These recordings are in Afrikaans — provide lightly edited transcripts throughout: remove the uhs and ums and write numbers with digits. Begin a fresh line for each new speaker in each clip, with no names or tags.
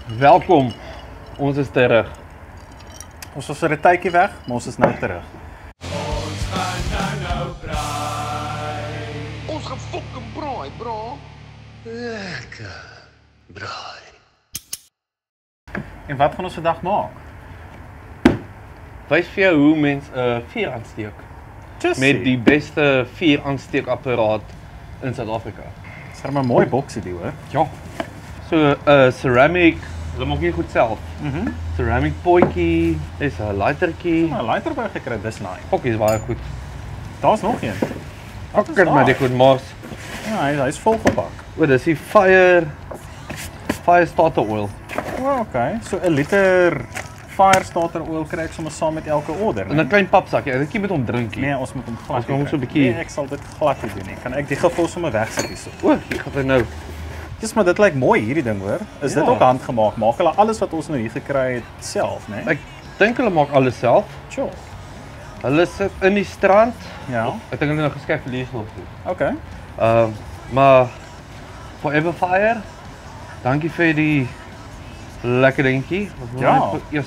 Welkom, ons is terug.
Ons was vir 'n tydjie weg, maar ons is nou terug.
Ons gaan nou braai. Ons gaan fucking braai, bro. Lekker braai.
En wat gaan ons vandag maak?
Wys vir jou hoe mens 'n vuur aansteek. Met die beste vuur aansteekapparaat in Suid-Afrika.
Dis 'n mooi boksie die hoor.
Ja. So 'n ceramic, hulle maak nie goed self. Ceramic potjie, is 'n lightertjie.
'n lighter by gekry, dis nice.
Fokkie is baie goed.
Daar's nog een.
Pakker maar die goed mos.
Ja, hy's volgepak.
O, dis die fire starter oil.
O, okay. So 'n liter fire starter oil kry ek sommer saam met elke order.
In 'n klein papsakkie. Ek moet met hom drink.
Nee, ons moet hom glad.
Ons kan hom so 'n bietjie.
Nee, ek sal dit glad nie doen nie. Kan ek die gevul sommer wegsit hierso?
O, ek gaan dit nou.
Dis maar dit lyk mooi hierdie ding hoor. Is dit ook handgemaak? Maak hulle alles wat ons nou hier gekry het self, né?
Ek dink hulle maak alles self.
Sure.
Hulle sit in die strand.
Ja.
Ek dink hulle nou geskep vir leesloop.
Okay.
Maar Forever Fire. Dankie vir die lekker dingetjie.
Ja.
Eers.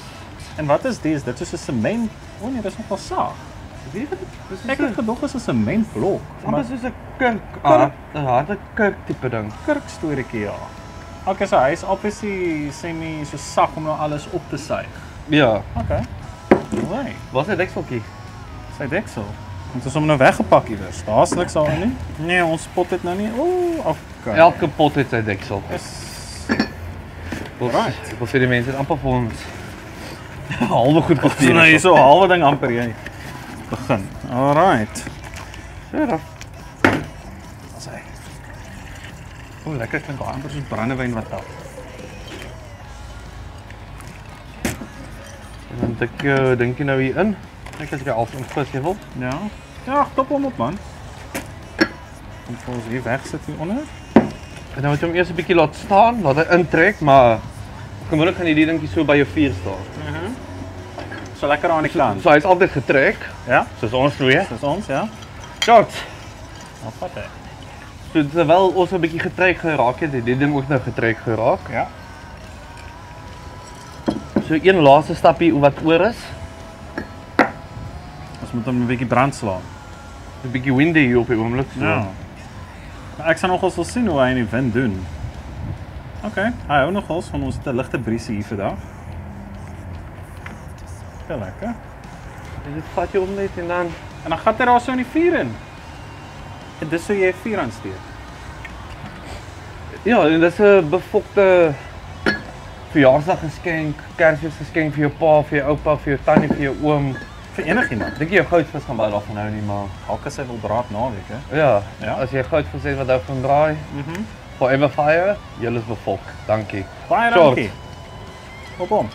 En wat is dit? Dit is 'n sement. O nee, dis nogal saag.
Weet jy wat?
Ek het gedog is 'n sementblok.
Maar dis 'n kurk. 'n harde kurk tipe ding.
Kurkstorieetjie ja. Okay, so hy's obviously semi so sak om nou alles op te suig.
Ja.
Okay. Alright.
Wat is 'n dekseltjie?
Sy deksel. Ons het hom nou weggepak iewers. Daar's niks daarin nie. Nee, ons pot dit nou nie. O, okay.
Elke pot het sy deksel.
Is
Alright. Ek wil vir die mense amper vir ons halwe goed gestuur.
nou hierso halwe ding amper jy begin. Alright.
Ja, dan.
As hy. O, lekker klink amper soos brandewyn wat tap.
En dan dink jy nou hier in. Ek as jy al ingeskevel.
Ja. Ja, top hom op man. Kom vir ons hier wegsit hier onder.
En dan moet jy hom eers 'n bietjie laat staan, laat hy intrek, maar gewoonlik gaan hierdie dingetjie so by jou vuur staan.
So lekker aan die kant.
So hy's altyd getrek,
Ja,
soos ons twee.
dis ons, ja.
Shot.
Nou vat hy.
So terwyl ons 'n bietjie getrek geraak het die ding ook nou getrek geraak.
Ja.
So een laaste stapie wat oor is,
Ons moet hom 'n bietjie brand slaan.
'n bietjie windy hier op die oomblik. So.
Ja. Maar ek sal nogals wil sien hoe hy in die wind doen. Okay, hy hou nogals van ons het 'n ligte briesie hier vandag. Baie lekker.
En dit vat jy om net en dan
En dan gaan hy daar so in die vuur in. En dis hoe jy vuur aansteek.
ja, en dis 'n befokte verjaarsdaggeskenk, Kersfeesgeskenk vir jou pa, vir jou oupa, vir jou tannie, vir jou oom.
Vir enigiemand.
Dink jy jou goudvis gaan baie daarvan hou nie, maar
Dalk as hy wil braad naweek, hè.
ja,
Ja.
as jy goudvis het wat daarvan draai, Forever Fire, julle is befok. Dankie.
Baie
Short.
dankie. Op hom.